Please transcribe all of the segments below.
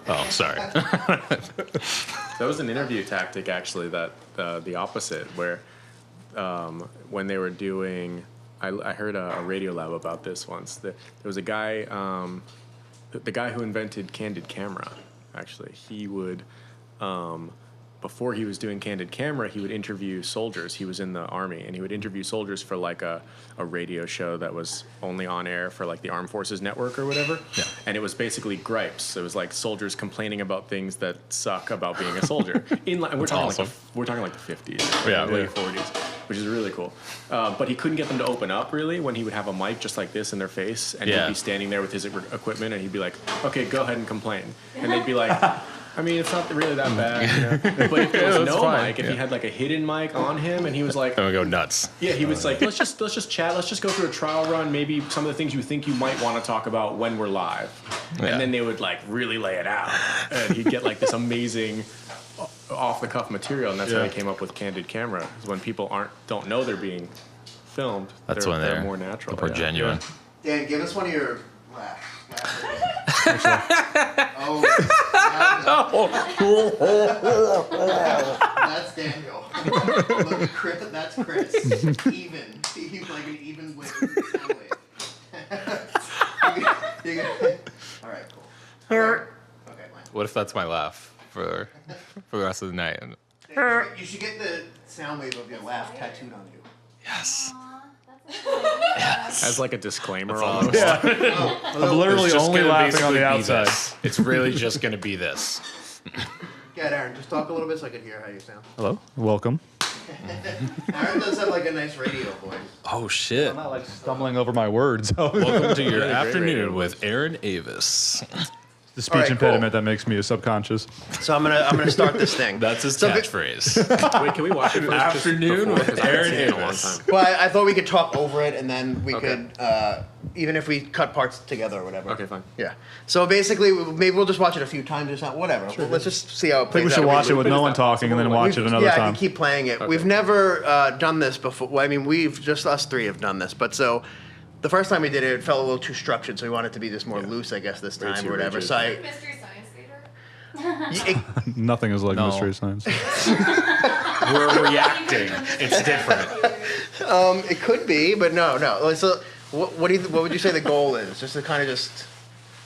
Oh, sorry. That was an interview tactic, actually, that the opposite, where when they were doing, I heard a Radio Lab about this once. There was a guy, the guy who invented Candid Camera, actually, he would, before he was doing Candid Camera, he would interview soldiers. He was in the Army, and he would interview soldiers for like a radio show that was only on air for like the Armed Forces Network or whatever. Yeah. And it was basically gripes. It was like soldiers complaining about things that suck about being a soldier. And we're talking awesome. we're talking like the 50s, Yeah, late yeah. 40s, which is really cool. But he couldn't get them to open up really when he would have a mic just like this in their face, and Yeah. he'd be standing there with his equipment, and he'd be like, "Okay, go ahead and complain," and they'd be like. I mean, it's not really that bad, you know? But if there was Yeah, no it's fine. mic, if he had like a hidden mic on him, and he was like, I'm gonna go nuts. yeah, he was like, let's just chat, let's just go through a trial run, maybe some of the things you think you might want to talk about when we're live, Yeah. and then they would like really lay it out, and he'd get like this amazing off the cuff material, and that's how Yeah. he came up with Candid Camera. Is when people don't know they're being filmed, That's they're, when they're more natural, more genuine. Dan, give us one of your laughs. That's Daniel. Look, Chris, that's Chris. Even. He's like an even wave sound wave. All right, cool. Okay, fine. What if that's my laugh for the rest of the night? You should get the sound wave of your laugh tattooed on you. Yes. As like a disclaimer almost. Yeah. I'm literally It's just only gonna laughing on basically the be outside. this. It's really just gonna be this. Yeah, Aaron, just talk a little bit so I can hear how you sound. Hello, welcome. Aaron does have like a nice radio voice. Oh shit! I'm not like stumbling over my words. the Welcome to your Really great afternoon radio with Aaron Avis. speech All right, impediment cool. that makes me a subconscious. So I'm gonna start this thing. That's his So, catchphrase. Wait, can we watch it first? just Afternoon before? with 'Cause I haven't Aaron seen it in a long Avis. time. Well, I thought we could talk over it, and then we Okay. could, even if we cut parts together or whatever. Okay, fine. Yeah. So basically, maybe we'll just watch it a few times or something. Whatever. Well, let's just see how it I plays think we should out. watch it with no one talking and then watch it another Yeah, I time. can keep playing it. We've never done this before. Well, I mean, just us three have done this, but so. The first time we did it, it felt a little too structured, so we wanted it to be just more loose, I guess, this Way time too or whatever. rigid. So Mystery Science Theater. Nothing is like No. Mystery Science. We're reacting. It's different. it could be, but no. So, what would you say the goal is? Just to kind of just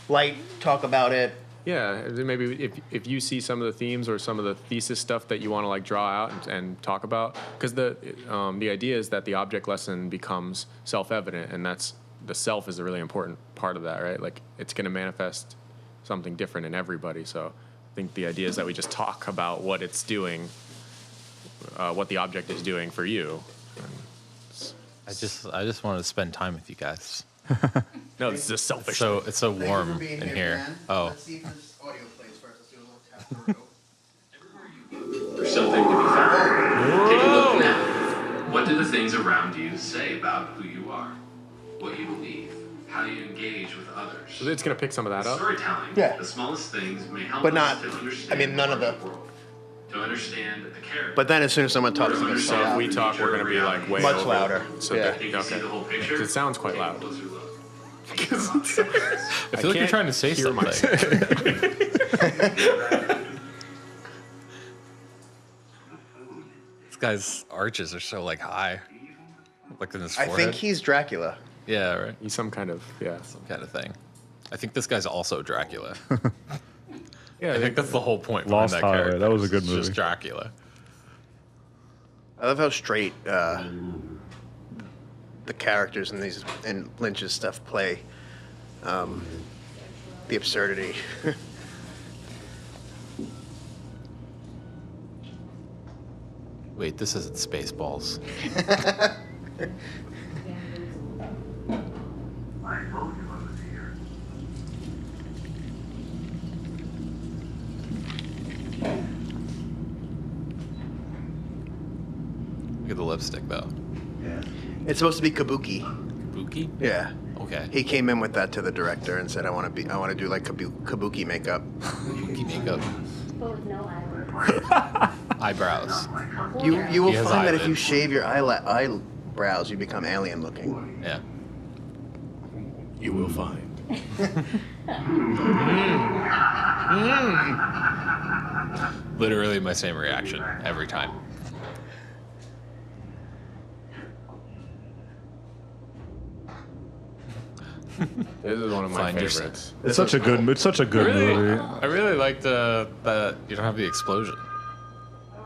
light talk about it. Yeah, maybe if you see some of the themes or some of the thesis stuff that you want to like draw out and talk about, because the idea is that the object lesson becomes self-evident, and that's the self is a really important part of that, right? Like it's going to manifest something different in everybody. So I think the idea is that we just talk about what it's doing, what the object is doing for you. I just wanted to spend time with you guys. No, this is a selfish. So it's so Thank you for warm being in here, here. Dan. Oh, Let's see if this audio plays first. Let's do a little tap through. There's something to be found. Take a look now. What do the things around you say about who you are? What you believe? How you engage with others? So it's going to pick some of that up. Storytelling, Yeah. the smallest things may help But us not- to understand I mean, none of the the- world. To understand the character. But then as soon as someone talks, To it's So gonna if sound we talk, we're going to be like way Much over. louder. So Yeah. If you see the whole picture, It sounds quite take a loud. closer look. I feel like you're trying to say hear something. This guy's arches are so like high, like in his I forehead. think he's Dracula. Yeah, right. He's some kind of Some kind of thing. I think this guy's also Dracula. Yeah, I think that's the whole point. Lost behind that Highway, character. that was a good It's movie. Just Dracula. I love how straight the characters in these in Lynch's stuff play the absurdity. Wait, this isn't Spaceballs. Look at the lipstick, though. It's supposed to be Kabuki. Kabuki? Yeah. Okay. He came in with that to the director and said, I want to do like Kabuki makeup. Kabuki makeup. But with no eyelid. Eyebrows. You will He has find that if eyelid. you shave your eyebrows, you become alien looking. Yeah. you will find. Literally my same reaction every time. This is one of my Find your favorites. It's such a good movie. I really liked that you don't have the explosion.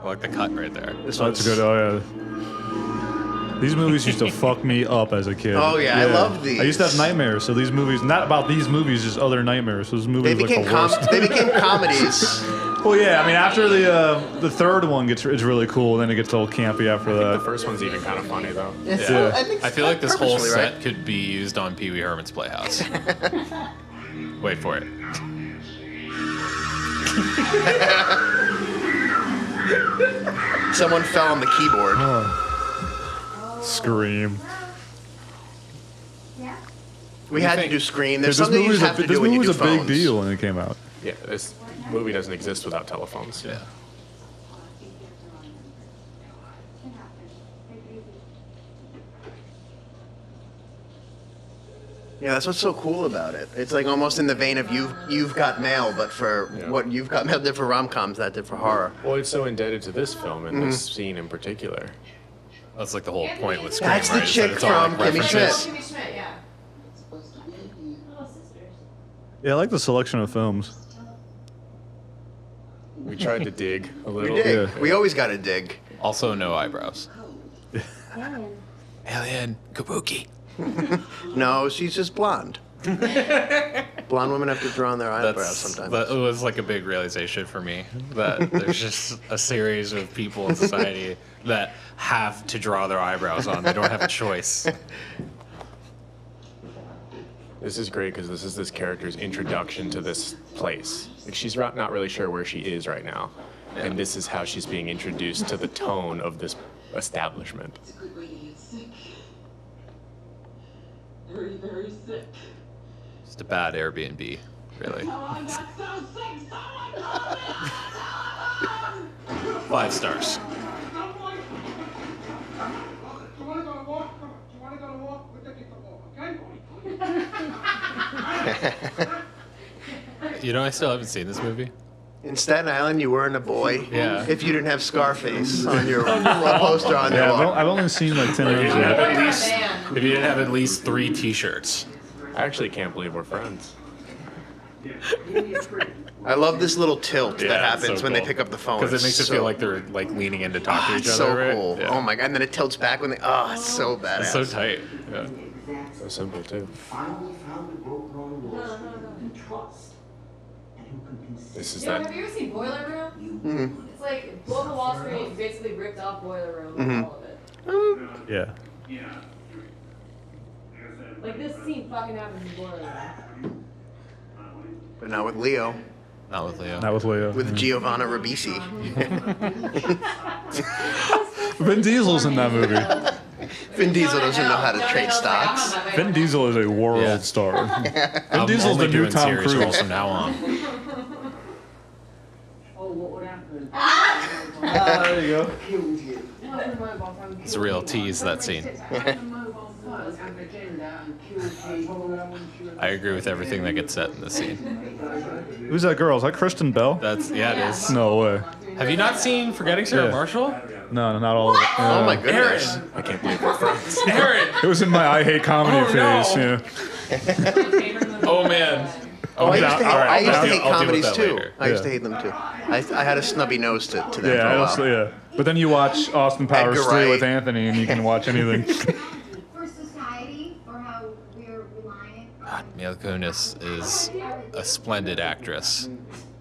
I like the cut right there. This That's one's good. Oh yeah. These movies used to fuck me up as a kid. Oh, yeah, I love these. I used to have nightmares. So these movies, not about these movies, just other nightmares. Those movies They like became the worst. they became comedies. Well, yeah. I mean, after the third one it's really cool. Then it gets all campy after The that. first one's even kind of funny though. Yeah. I feel like this whole Purposely, set right? could be used on Pee Wee Herman's Playhouse. Wait for it. Someone fell on the keyboard. Scream. Yeah. We had to think? do Scream. There's This something you movie just have to this do when you movie do was a big phones. deal when it came out. Yeah, this movie doesn't exist without telephones. Yeah. Yeah, that's what's so cool about it. It's like almost in the vein of you've got mail, but for Yeah. what You've Got Mail did for rom-coms, that did for horror. Well, it's so indebted to this film and this scene in particular. That's like the whole point with Scream, That's the right? Is that chick it's all, like, from Kimmy references. Schmidt. Kimmy Schmidt, yeah. Little sisters. Yeah, I like the selection of films. We tried to dig a We little. dig. Yeah. We always got to dig. Also, no eyebrows. Alien. Alien Kabuki. No, she's just blonde. Blonde women have to draw on their eyebrows That's sometimes. that was like a big realization for me that there's just a series of people in society that have to draw their eyebrows on. They don't have a choice. This is great because this is this character's introduction to this place. Like she's not really sure where she is right now, and this is how she's being introduced to the tone of this establishment. It's a good way to get sick. Very, very sick. Just a bad Airbnb, really. Oh, I got so sick. Someone call me. 5 stars. You know, I still haven't seen this movie. In Staten Island, you weren't a boy. Yeah. If you didn't have Scarface on your poster on your Yeah, wall. I've only seen like 10 If you minutes didn't of have it. at least, if you didn't have at least 3 T-shirts. I actually can't believe we're friends. I love this little tilt Yeah, that it's happens so when cool. they pick up the phone. Because it It's makes it so- feel like they're like leaning in to talk to each it's other. so right? cool. Yeah. Oh my god! And then it tilts back when they. Oh, it's so badass. It's so tight. Yeah. So simple too. Finally found a broker on Wall Street who can trust and who can conceive. This is Yo, that. have you ever seen Boiler Room? Mhm. It's like Wolf of Wall Street basically ripped off Boiler Room, Mhm. all of it. Yeah. Like this scene fucking happens in Boiler Room. But not with Leo. Not with Leo. Not with Leo. With Giovanna Ribisi. Vin Diesel's in that movie. Vin Diesel doesn't know how to Johnny trade Hill's like, I'm stocks. on my way Vin home. Diesel is a world Yeah. star. I'm Diesel's only the new doing Tom serious Cruise. roles from now on. Oh, what happened? There you go. Killed you. It's a real tease, that scene. Was an agenda and killed I agree with everything that gets said in this scene. Who's that girl? Is that Kristen Bell? That's yeah, it is. No way. Have you not seen Forgetting Sarah Yeah. Marshall? No, not all of it. Oh Yeah. my goodness. I can't believe we're friends. Aaron! It was in my I hate comedy Oh, no. phase. Yeah. Oh man. Oh, I used to hate, All right, I used to I'll hate deal with comedies that too. later. I used to Yeah. hate them too. I had a snubby nose to them for Yeah, a also, while. yeah. But then you watch Austin Powers Edgar 3 Wright. with Anthony, and you can watch anything. For society, for how we're reliant on Mila Kunis is a splendid actress.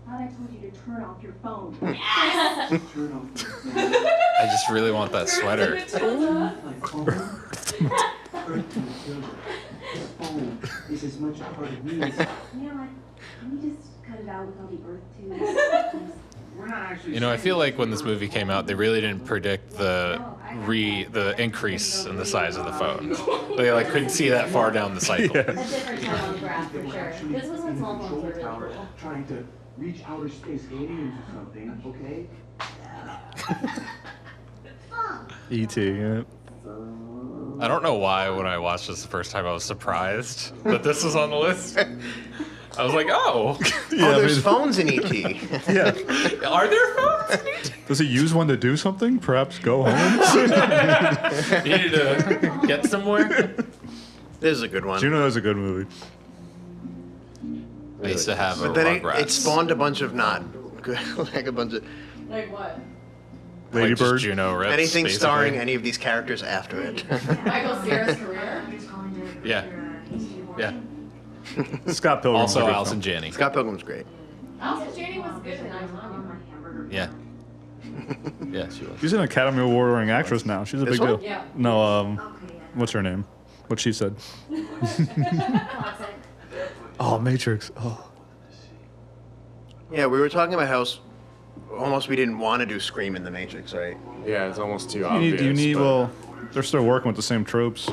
thought I told you to turn off your phone. Turn off your phone. I just really want that sweater. My phone. Earth and children. This phone is as much a part of me as You know what? Can we just cut it out with all the earth too? we're not actually. You know, I feel like when this movie came out, they really didn't predict the increase in the size of the phone. They like couldn't see that far down the cycle. A different time on the graph for sure. This was when cell phones were really Tower cool. trying to reach outer space aliens or something, okay? E.T. Yeah. I don't know why when I watched this the first time I was surprised that this was on the list. I was like, oh, Oh, there's phones in ET. Yeah. are there phones? Does he use one to do something? Perhaps go home? You need to get somewhere. This is a good one. Juno is a good movie. I used to have a But then Rugrats. it spawned a bunch of not good, like a bunch of Like what? like just Ladybird. Juno rips, anything basically. starring any of these characters after it. Michael Cera's career? Yeah. Yeah. Scott Pilgrim. Also, Allison Janney. Scott Pilgrim's great. Allison Janney was good in 9/11. Yeah. Yeah, she was. She's an Academy Award-winning actress now. She's a This big one? deal. Yeah. No, what's her name? What she said. Oh, Matrix. Oh. Yeah, we were talking about how almost we didn't want to do Scream in the Matrix, right? Yeah, it's almost too You obvious. need, but well, they're still working with the same tropes.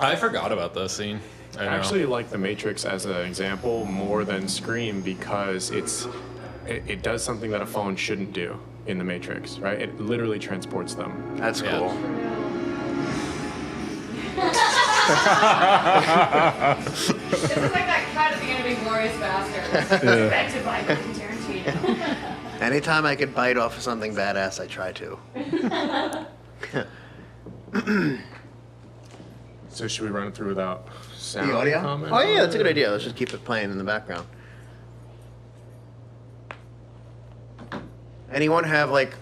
I forgot about this scene. I I know. actually like The Matrix as an example more than Scream because it does something that a phone shouldn't do in The Matrix, right? It literally transports them. That's Yeah. cool. This is like that cut at the end of Inglourious Basterds. Invented by Quentin Tarantino. Anytime I could bite off something badass, I try to. So should we run it through without sound The audio? comments? Oh yeah, that's a good idea. Let's just keep it playing in the background. Anyone have like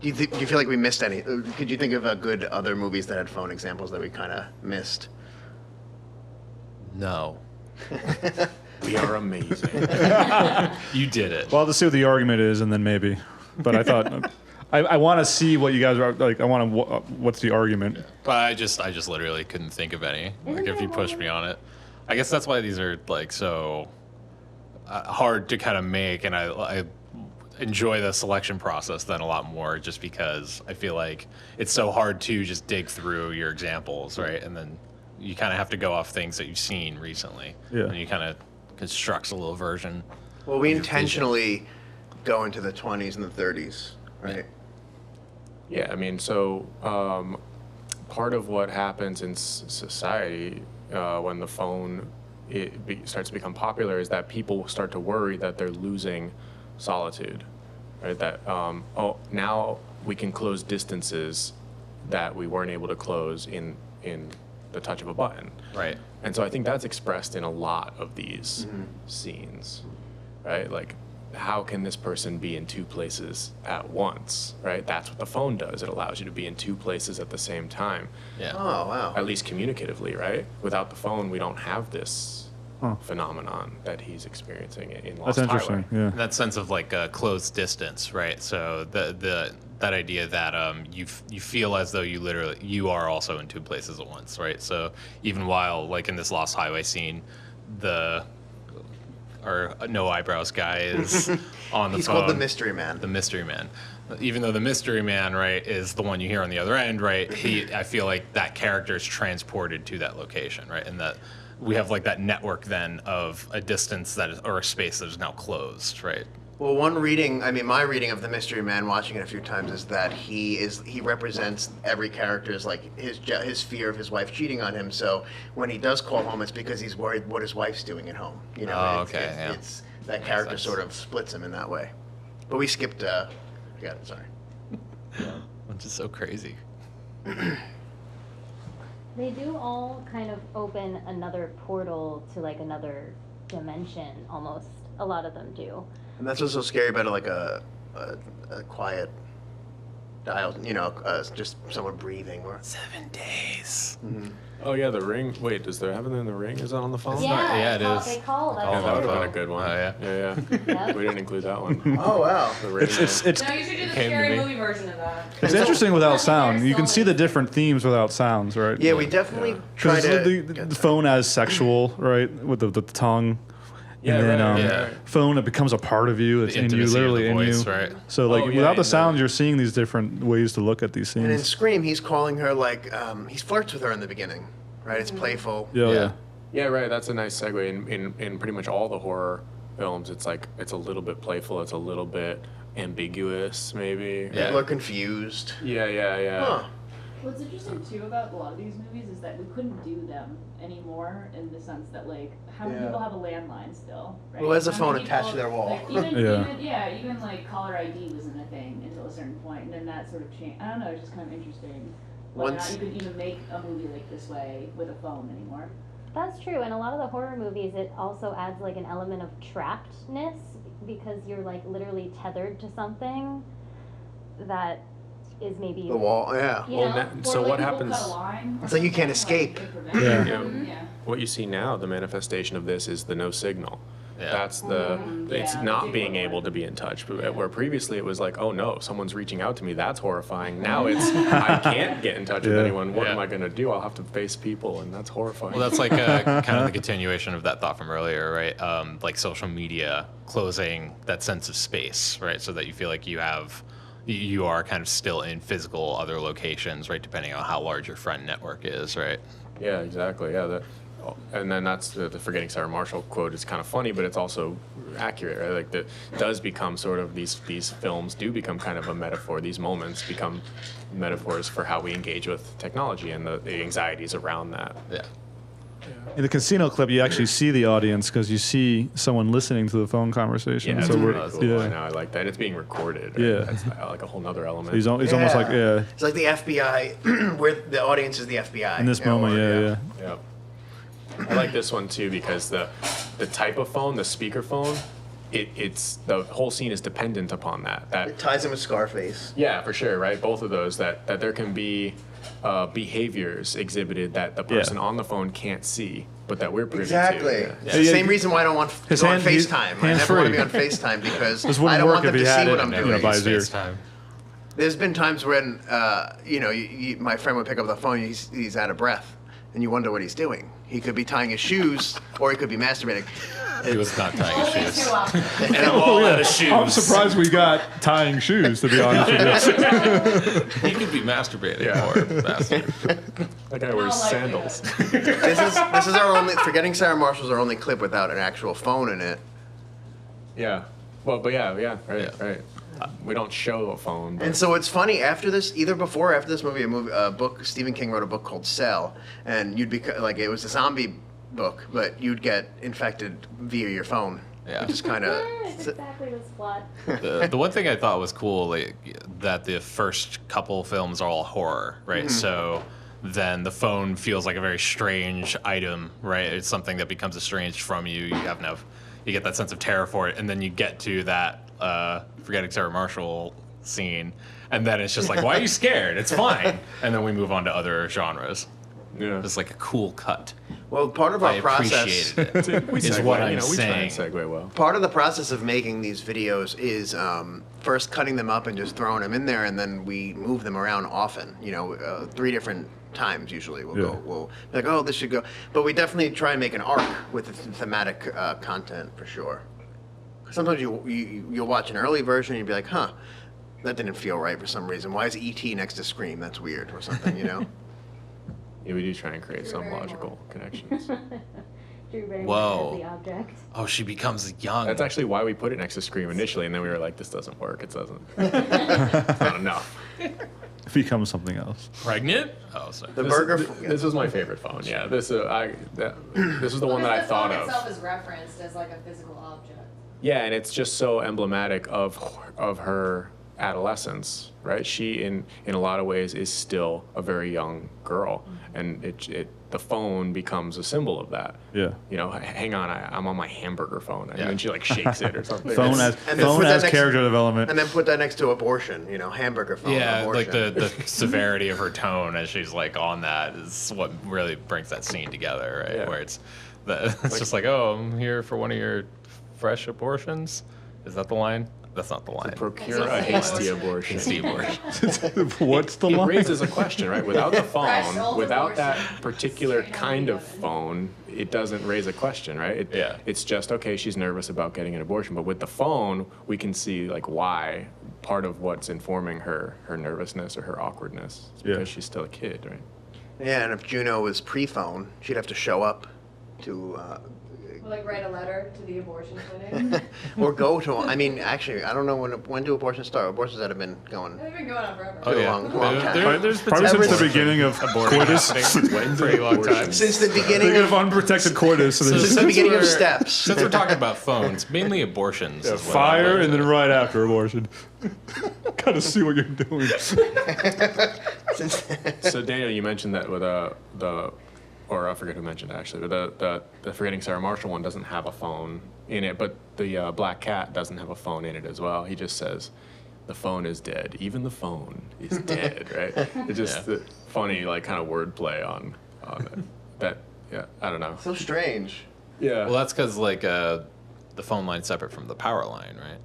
do you feel like we missed any? Could you think of a good other movies that had phone examples that we kind of missed? No. We are amazing. You did it. Well, I'll just see what the argument is, and then maybe. But I thought, I want to see what you guys are like. I want to. What's the argument? But I just literally couldn't think of any. Like if you pushed me on it, I guess that's why these are like so hard to kind of make, and I enjoy the selection process then a lot more, just because I feel like it's so hard to just dig through your examples, right? And then you kind of have to go off things that you've seen recently, Yeah. and you kind of constructs a little version. Well, we intentionally go into the 20s and the 30s, right? Yeah, I mean, so part of what happens in society when the phone starts to become popular is that people start to worry that they're losing solitude, right? That now we can close distances that we weren't able to close in the touch of a button. Right. And so I think that's expressed in a lot of these scenes, right? Like, how can this person be in two places at once, right? That's what the phone does. It allows you to be in two places at the same time, Yeah. Oh wow. at least communicatively, right? Without the phone, we don't have this phenomenon that he's experiencing in Lost That's interesting. Highway. Yeah. That sense of like a closed distance, right? So that idea that you feel as though you are also in two places at once, right? So even while like in this Lost Highway scene, our no eyebrows guy is on the He's phone. called the Mystery Man. The mystery man. Even though the mystery man, right, is the one you hear on the other end, right? I feel like that character is transported to that location, right? And that we have like that network then of a distance or a space that is now closed, right? Well, my reading of the Mystery Man, watching it a few times, is that he represents every character's like his fear of his wife cheating on him. So when he does call home, it's because he's worried what his wife's doing at home. You know, Oh, it's, okay, it's, yeah. it's that character sense. sort of splits him in that way. But we skipped. Yeah, sorry. Which is so crazy. They do all kind of open another portal to like another dimension, almost. A lot of them do. And that's what's so scary about it, like a quiet dial. You know, just someone breathing. Or 7 days. Oh yeah, The Ring. Wait, does there Heaven in the Ring? Is that on the phone? Yeah, it they call- is. They call that. Oh, that would have been a phone. good one. Oh, yeah. Yeah. Yep. We didn't include that one. oh wow. The Ring. It's No, you should do the Came to scary me. movie version of that. It's interesting without sound. Very You can see the different themes without sounds, right? Yeah, we definitely try Because to. the phone as sexual, right, with the tongue. Yeah, and then right, yeah. phone, it becomes a part of you. It's in you, intimacy of the literally in voice, you. right? So like Oh, yeah, without the in sounds, the- you're seeing these different ways to look at these And in scenes. Scream, he's calling her like he flirts with her in the beginning, right? It's playful. Yeah, Yeah. yeah. Yeah, right. That's a nice segue. In pretty much all the horror films, it's like it's a little bit playful. It's a little bit ambiguous, maybe. Yeah. People are confused. Yeah. Huh. What's interesting too about a lot of these movies is that we couldn't do them anymore in the sense that like how many people have a landline still, right? Well, there's a How phone many attached to people- their wall. Like, even like caller ID wasn't a thing until a certain point, and then that sort of changed. I don't know, it's just kind of interesting. Whether or not you could even make a movie like this way with a phone anymore. That's true, and a lot of the horror movies, it also adds like an element of trappedness because you're like literally tethered to something that is maybe The wall, yeah. You Well, know? that- so what happens? It's like you can't escape. Yeah. Yeah. What you see now, the manifestation of this is the no signal. Yeah. That's the, it's Yeah, not big being one. able to be in touch. But where previously it was like, oh no, someone's reaching out to me. That's horrifying. Now it's, I can't get in touch with Yeah. anyone. What am Yeah. I going to do? I'll have to face people, and that's horrifying. Well, that's like kind of the continuation of that thought from earlier, right? Like social media closing that sense of space, right? So that you feel like you are kind of still in physical other locations, right? Depending on how large your friend network is, right? Yeah, exactly. Yeah, and then that's the Forgetting Sarah Marshall quote is kind of funny, but it's also accurate, right? Like that does become sort of these films do become kind of a metaphor. These moments become metaphors for how we engage with technology and the anxieties around that. Yeah. In the casino clip, you actually see the audience because you see someone listening to the phone conversation. Yeah, so that's we're, really cool. yeah. I know, I like that. It's being recorded. Right? Yeah. That's like a whole nother element. He's almost like, yeah, It's like the FBI, where the audience is the FBI. in this you know, moment, or- yeah. Yeah. I like this one too because the type of phone, the speaker phone, it's the whole scene is dependent upon that. It ties in with Scarface. Yeah, for sure, right? Both of those that there can be behaviors exhibited that the person on the phone can't see, but that we're privy Exactly. to. Yeah. It's the Yeah, same reason why I don't want to his go on hand- he- FaceTime. I never want to be on FaceTime because This I wouldn't don't work want them if to he had see what it, I'm you know, doing. by his ear. FaceTime. There's been times when, my friend would pick up the phone, he's out of breath, and you wonder what he's doing. He could be tying his shoes, or he could be masturbating. He was not tying his shoes. Too often. And I'm all out of shoes. I'm surprised we got tying shoes, to be honest with you. He could be masturbating Yeah. or masturbate. That guy wears like sandals. This is our only, Forgetting Sarah Marshall's our only clip without an actual phone in it. Yeah. Well, but right, Yeah. right. We don't show a phone. But And so it's funny, after this, either before or after this movie, a book, Stephen King wrote a book called Cell, and you'd be, like, it was a zombie book, but you'd get infected via your phone. Yeah. Which is kind of... It's exactly this plot. The one thing I thought was cool, like, that the first couple films are all horror, right? So then the phone feels like a very strange item, right? It's something that becomes estranged from you. You get that sense of terror for it, and then you get to that Forgetting Sarah Marshall scene, and then it's just like, why are you scared? It's fine. And then we move on to other genres. yeah. It's like a cool cut. Well, part of I our process... appreciated it. We is segue, what I'm we try and saying. segue well. Part of the process of making these videos is first cutting them up and just throwing them in there, and then we move them around often. 3 different times usually. We'll be like, oh, this should go. But we definitely try and make an arc with the thematic content for sure. Sometimes you'll watch an early version and you'll be like, huh, that didn't feel right for some reason. Why is E.T. next to Scream? That's weird or something, Yeah, we do try and create some logical connections. Drew Barrymore Whoa. as the object. Oh, she becomes young. That's actually why we put it next to Scream initially, and then we were like, this doesn't work. It doesn't. It's not enough. Becomes something else. pregnant. Oh, sorry. The burger... This was my favorite phone. Yeah, this was the one that I thought The of. phone itself is referenced as like a physical object. Yeah, and it's just so emblematic of her adolescence, right? She, in a lot of ways, is still a very young girl, and the phone becomes a symbol of that. Yeah. Hang on, I'm on my hamburger phone, and Yeah. then she like shakes it or something. Phone It's- as, And then phone put that as next- character development. And then put that next to abortion, hamburger phone. Yeah, abortion. like the severity of her tone as she's like on that is what really brings that scene together, right? Yeah. Where it's just like, oh, I'm here for one of your fresh abortions. Is that the line? That's not the line. Procure a hasty abortion. Hasty abortion. What's the It line? raises a question, right? Without the Fresh phone, old without that abortion. particular Straight out kind the of oven. phone, it doesn't raise a question, right? Yeah. It's just, okay, she's nervous about getting an abortion, but with the phone, we can see like why, part of what's informing her nervousness or her awkwardness. It's Yeah. because she's still a kid, right? Yeah, and if Juno was pre-phone, she'd have to show up to Like write a letter to the abortion clinic. Or go to. I mean, actually, I don't know when do abortions start. Abortions that have been going. They've been going on forever. Oh yeah, long time. There's Probably since potential the beginning of coitus. happening for a pretty long time. Since the beginning Thinking of of unprotected coitus. So since there's the beginning of we're- steps. Since we're talking about phones, mainly abortions. is what I'd fire like and to- then right after abortion. Gotta see what you're doing. So Daniel, you mentioned that with or I forget who mentioned it actually, but the Forgetting Sarah Marshall one doesn't have a phone in it, but the Black Cat doesn't have a phone in it as well. He just says, "The phone is dead. Even the phone is dead." Right? It's just the funny like kind of wordplay on it. That yeah, I don't know. So strange. Yeah. Well, that's because like the phone line's separate from the power line, right?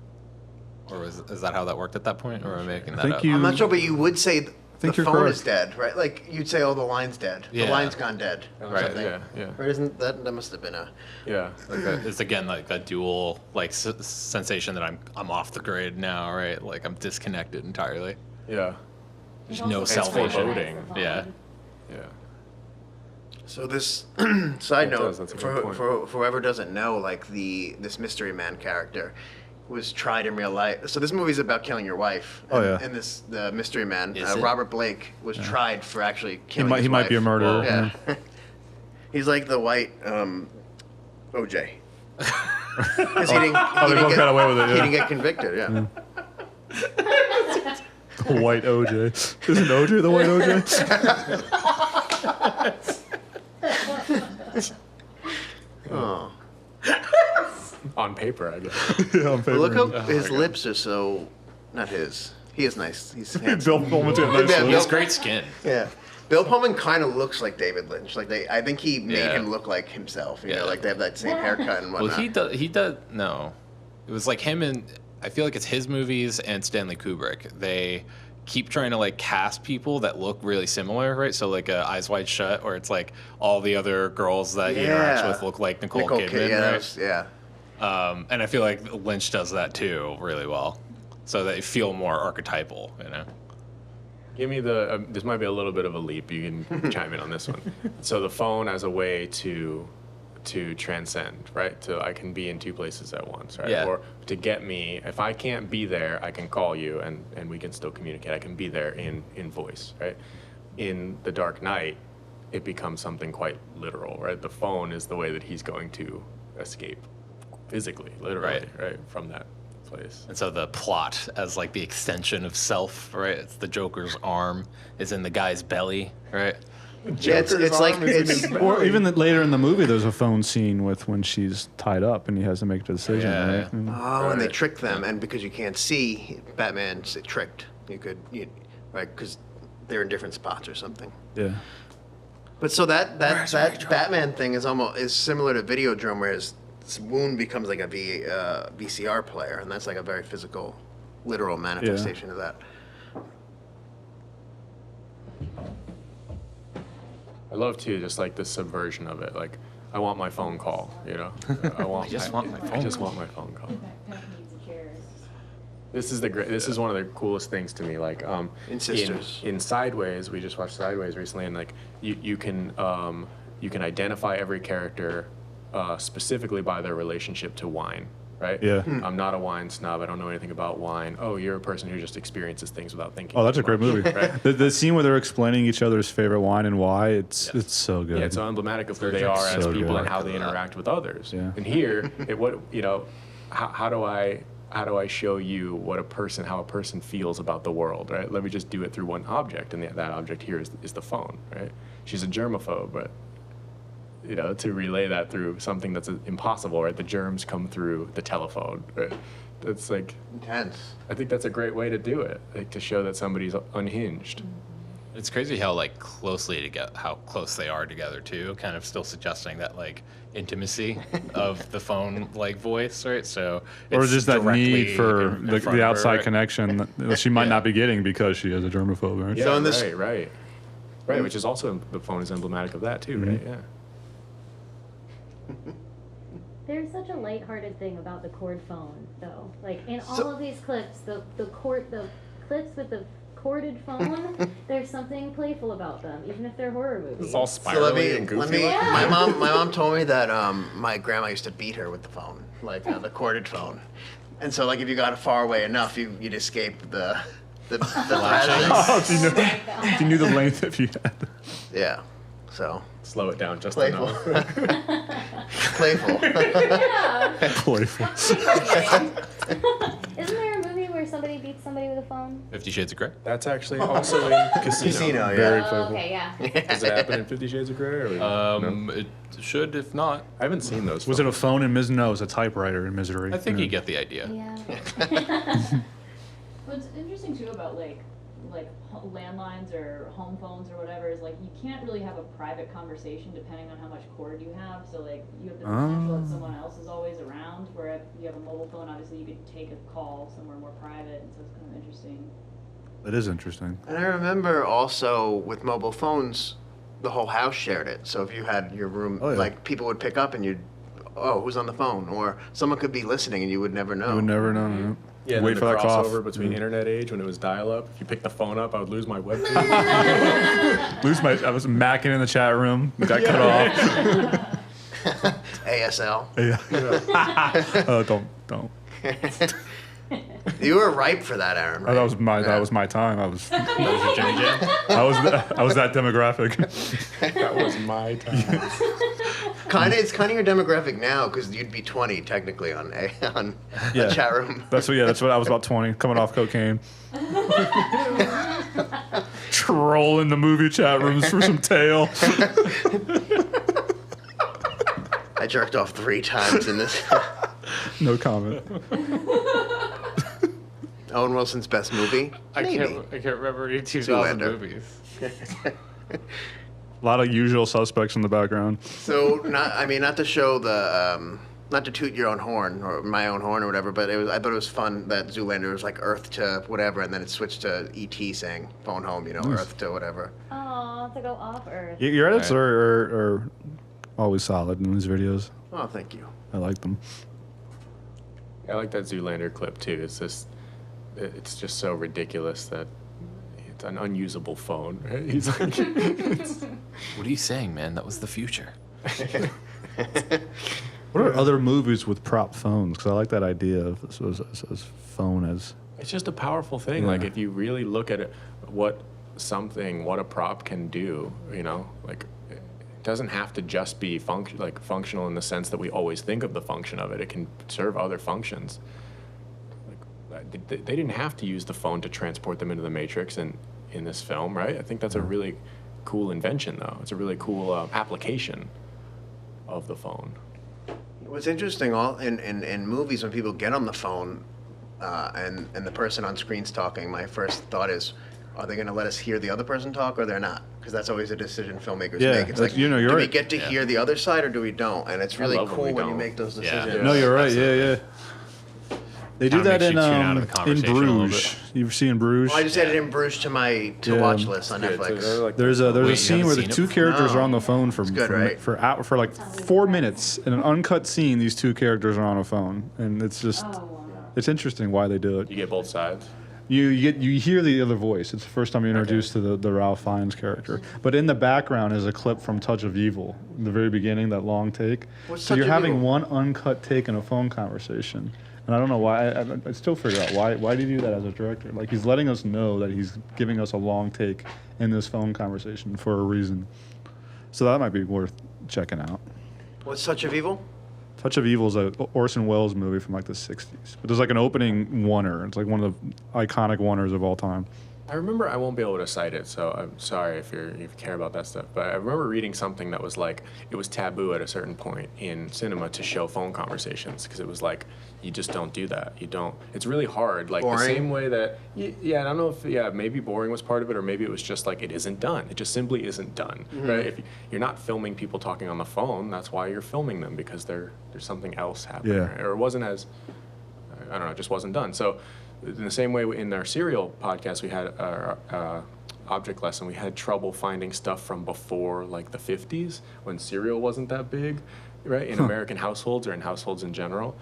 Or is that how that worked at that point? Or am I making that think up? you- I'm not sure, but you would say the think you're phone correct. is dead, right? Like you'd say, "Oh, the line's dead. Yeah. The line's gone dead." Or Right, something. yeah. Right? Isn't that must have been a. Yeah. It's again like a dual like sensation that I'm off the grid now, right? Like I'm disconnected entirely. Yeah. There's It no also salvation. foreboding. the phone. Yeah. Yeah. So this side That note does, that's a good point. for whoever doesn't know, like this mystery man character was tried in real life. So this movie's about killing your wife. Oh, and, yeah. And the mystery man, Is it? Robert Blake, was tried for actually He killing. might his be a wife. murderer. Yeah. He's like the white OJ. 'Cause he didn't, Oh, they both got away with it, He yeah. didn't get convicted. Yeah. The white OJ. Isn't OJ the white OJ? Oh. On paper, I guess. Yeah, on paper. Look how his lips are so. Not his. He is nice. He's handsome. Bill Pullman's got nice Yeah, lips. He has great skin. Yeah. Bill Pullman kind of looks like David Lynch. Like I think he made Yeah. him look like himself. You Yeah. know, like they have that same haircut and whatnot. Well, he does. No, it was like him and I feel like it's his movies and Stanley Kubrick. They keep trying to like cast people that look really similar, right? So like Eyes Wide Shut, or it's like all the other girls that he interacts Yeah. with look like Nicole Kid- Kidman, yeah, that right? was- yeah. And I feel like Lynch does that too really well, so they feel more archetypal, you know. Give me this might be a little bit of a leap. You can chime in on this one. So the phone as a way to transcend, right? So I can be in two places at once, right? Yeah. Or to get me, if I can't be there, I can call you and we can still communicate. I can be there in voice, right? In The Dark Knight, it becomes something quite literal, right? The phone is the way that he's going to escape physically, literally, right? From that place. And so the plot as like the extension of self, right? It's the Joker's arm is in the guy's belly, right? Yeah, it's like it's. Or even later in the movie, there's a phone scene with when she's tied up and he has to make the decision, Yeah. right? And- Oh, and they tricked them, and because you can't see, Batman's tricked. Right? Because they're in different spots or something. yeah. But so that Batman thing is similar to Videodrome, where his wound becomes like a VCR player, and that's like a very physical, literal manifestation of that. I love too, just like the subversion of it. Like, I want my phone call, you know? I just want my phone call. Back needs a chair. This is one of the coolest things to me. Like, In Sisters. in Sideways, we just watched Sideways recently, and like you can identify every character specifically by their relationship to wine, right? Yeah. I'm not a wine snob. I don't know anything about wine. Oh, you're a person who just experiences things without thinking. Oh, that's too a great much, movie. right? The scene where they're explaining each other's favorite wine and why, it's so good. Yeah, it's so emblematic of who they are as So people good. and how they interact with others. Yeah. And here, how do I show you how a person feels about the world, right? Let me just do it through one object, and that object here is the phone, right? She's a germaphobe, but to relay that through something that's impossible, right? The germs come through the telephone, right? That's like Intense. I think that's a great way to do it, like to show that somebody's unhinged. It's crazy how like how close they are together too, kind of still suggesting that like intimacy of the phone like voice, right? So or it's just that directly need for in front of the her, outside right? connection that she might Yeah. not be getting because she has a germaphobe, right? Yeah, So in this- right, which is also the phone is emblematic of that too, right? Yeah. There's such a lighthearted thing about the cord phone, though. Like in all So- of these clips, the clips with the corded phone, there's something playful about them, even if they're horror movies. It's all So let spirally me, and let goofy. me. My mom told me that my grandma used to beat her with the phone, like the corded phone, and so like if you got it far away enough, you'd escape the flashing. Oh, if you knew the length if you had. Yeah, so Slow it down just playful, enough. playful. Playful. Isn't there a movie where somebody beats somebody with a phone? 50 Shades of Grey. That's actually also in Casino. Casino, yeah. Very Oh, playful. okay, yeah. Does it happen in 50 Shades of Grey? Or no? It should, if not. I haven't seen those. Was it a phone in Misery? No, it was a typewriter in Misery. I think Yeah. you get the idea. Yeah. What's interesting too about like landlines or home phones or whatever is like you can't really have a private conversation depending on how much cord you have. So like you have the potential that someone else is always around. Where if you have a mobile phone, obviously you could take a call somewhere more private, and so it's kind of interesting. That is interesting. And I remember also with mobile phones, the whole house shared it. So if you had your room, Oh, yeah. like people would pick up and you'd, oh, who's on the phone? Or someone could be listening and you would never know. You would never know. no. Yeah, Wait then for the that cough. crossover between internet age when it was dial-up. If you picked the phone up, I would lose my webpage. I was macking in the chat room. Got cut off. ASL. Yeah. Oh, don't. You were ripe for that, Aaron. Right? That was my time. I was I was that demographic. That was my time. It's kind of your demographic now because you'd be 20 technically on a chat room. That's what I was about 20, coming off cocaine. Trolling the movie chat rooms for some tail. I jerked off 3 times in this. No comment. Owen Wilson's best movie? I can't remember any 2000 Zoolander. movies. A lot of usual suspects in the background. So not to show the not to toot your own horn or my own horn or whatever, but I thought it was fun that Zoolander was like Earth to whatever, and then it switched to ET saying phone home, Earth to whatever. Aw, to go off Earth. Your edits Right. are always solid in these videos. Oh, thank you. I like them. I like that Zoolander clip too. It's just so ridiculous that it's an unusable phone. Right? He's like, What are you saying, man? That was the future. What are other movies with prop phones? Because I like that idea of as phone as. it's just a powerful thing. Yeah. Like if you really look at it, what a prop can do, like it doesn't have to just be functional in the sense that we always think of the function of it. It can serve other functions. Like they didn't have to use the phone to transport them into the Matrix in this film, right? I think that's a really cool invention, though. It's a really cool application of the phone. What's interesting in movies when people get on the phone and the person on screen's talking, my first thought is, are they going to let us hear the other person talk or they're not? Because that's always a decision filmmakers Yeah, make. It's that's- like, you're do we right. get to hear the other side or do we don't? And it's really love when cool we when you don't. make those Yeah. decisions. No, you're right. Yeah. They do Kinda that makes in you tune out of the conversation a little Bruges. You've seen Bruges? Well, I just added in Bruges to my Yeah. watch list on Good. Netflix. They're like- There's a Wait, you scene haven't where the seen it two before? characters No. are on the phone for good, right? for like 4 minutes in an uncut scene. These two characters are on a phone, and it's just Oh wow. it's interesting why they do it. You get both sides. You hear the other voice. It's the first time you're introduced to the Ralph Fiennes character. But in the background is a clip from Touch of Evil, the very beginning, that long take. What's So Touch you're of having Evil? one uncut take in a phone conversation. And I don't know why. I still figure out why do you do that as a director? Like he's letting us know that he's giving us a long take in this phone conversation for a reason. So that might be worth checking out. What's Touch of Evil? Touch of Evil is a Orson Welles movie from like the 60s. But there's like an opening oneer. It's like one of the iconic oneers of all time. I remember, I won't be able to cite it, so I'm sorry if you care about that stuff, but I remember reading something that was like, it was taboo at a certain point in cinema to show phone conversations, because it was like, you just don't do that. You don't, it's really hard, like Boring. the same way that, I don't know if, maybe boring was part of it, or maybe it was just like, it isn't done. It just simply isn't done, right? If you're not filming people talking on the phone, that's why you're filming them, because there's something else happening, Yeah. right? Or it wasn't as, I don't know, it just wasn't done. So in the same way in our serial podcast, we had our object lesson, we had trouble finding stuff from before like the 50s when cereal wasn't that big, right? In American households or in households in general,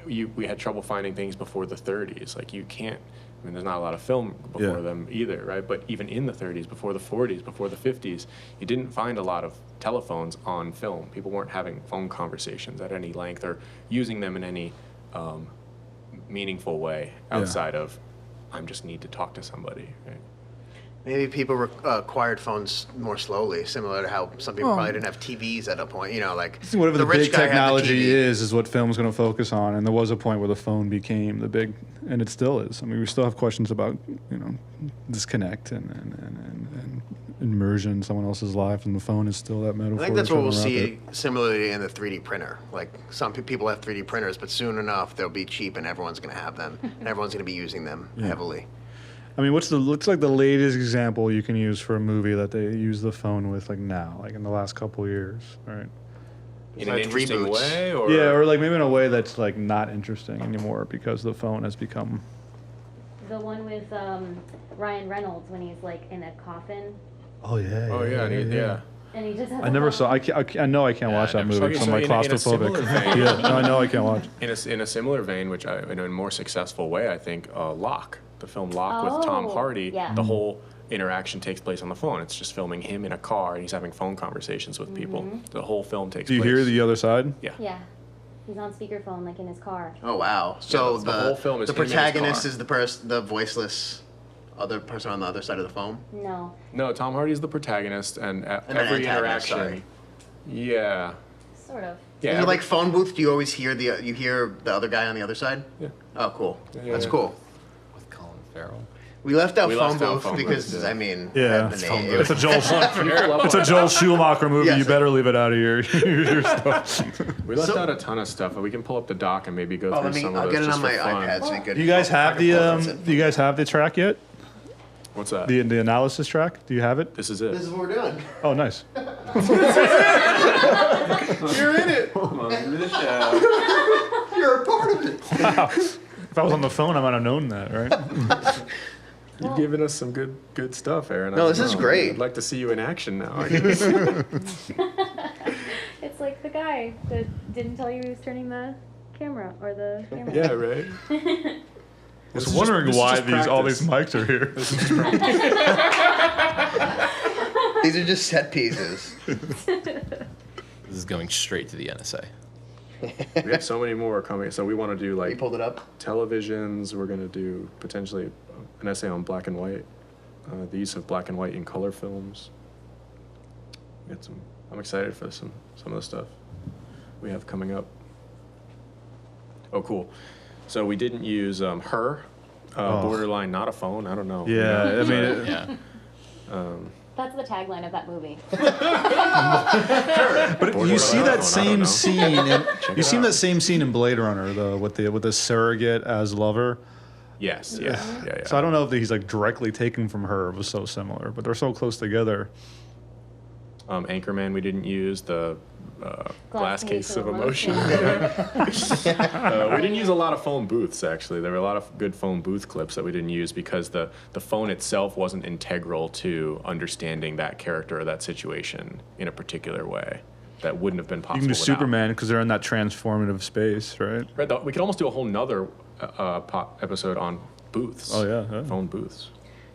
we had trouble finding things before the 30s. Like you can't I mean, there's not a lot of film before Yeah. them either, right? But even in the 30s, before the 40s, before the 50s, you didn't find a lot of telephones on film. People weren't having phone conversations at any length or using them in any meaningful way outside of, I just need to talk to somebody, right? Maybe people acquired phones more slowly, similar to how some people probably didn't have TVs at a point. You know, like I think whatever the rich big guy had the technology TV. is what film's going to focus on. And there was a point where the phone became the big, and it still is. I mean, we still have questions about, disconnect and immersion in someone else's life, and the phone is still that metaphor. I think that's what we'll shoving around see similarly in the 3D printer. Like some people have 3D printers, but soon enough they'll be cheap and everyone's going to have them, and everyone's going to be using them heavily. I mean, what's like the latest example you can use for a movie that they use the phone with, like now, like in the last couple years, right? In an Besides interesting reboots. way, or Yeah, or like maybe in a way that's like not interesting anymore because the phone has become. The one with Ryan Reynolds when he's like in a coffin Oh yeah. oh yeah, yeah. and he just has I a never phone. saw. I know I can't Yeah, watch I that never movie saw because it. I'm like So in a claustrophobic. similar vein- Yeah, no, I know I can't watch. In a similar vein, which in a more successful way, I think Locke, the film Locke with Tom Oh, Hardy, yeah. the whole interaction takes place on the phone. It's just filming him in a car and he's having phone conversations with people. The whole film takes Do you place. hear the other side? Yeah. Yeah, he's on speakerphone like in his car. Oh wow! So the whole film is the him in his protagonist car. is the voiceless other person on the other side of the phone. No, No, Tom Hardy is the protagonist, and And an every antagonist, interaction. sorry. Yeah. sort of. Yeah. Is it like phone booth? Do you always hear the other guy on the other side? Yeah. Oh, cool. Yeah, That's yeah. cool. With Colin Farrell. We left out We phone left out booth phone because booth, yeah. I mean, Yeah, the it's name- It's a Joel. It's a Joel Schumacher movie. Yes. You better leave it out of your stuff. We left So- out a ton of stuff, but we can pull up the doc and maybe go Oh, through some of I'll those get it just on my for fun. iPad so you could. Do you guys have the That's it. Do you guys have the track yet? What's that? The analysis track? Do you have it? This is it. This is what we're doing. Oh, nice. You're in it. You're a part of it. Wow. If I was on the phone, I might have known that, right? You've given us some good stuff, Aaron. No, I this don't is know. great. I'd like to see you in action now. I guess. It's like the guy that didn't tell you he was turning the camera or the camera. yeah, right. I was This is wondering just- why this is just all these practice. mics are here. These are just set pieces. This is going straight to the NSA. We have so many more coming. So we want to do You like pulled it up. televisions. We're going to do potentially an essay on black and white, the use of black and white in color films. We got some. I'm excited for some of the stuff we have coming up. Oh, cool. So we didn't use Her, borderline not a phone. I don't know. Yeah, I mean, Yeah. That's the tagline of that movie. but you see I that don't same know. scene. In, Check you it seen out. that same scene in Blade Runner, though, with the surrogate as lover. Yes. Yeah. Yeah. So I don't know if he's like directly taken from Her. It was so similar, but they're so close together. Anchorman we didn't use, the glass case of emotion. Emotion. We didn't use a lot of phone booths, actually. There were a lot of good phone booth clips that we didn't use because the phone itself wasn't integral to understanding that character or that situation in a particular way. That wouldn't have been possible You can do without. Superman because they're in that transformative space, right? Right, we could almost do a whole nother episode on booths. Oh, yeah. Phone booths.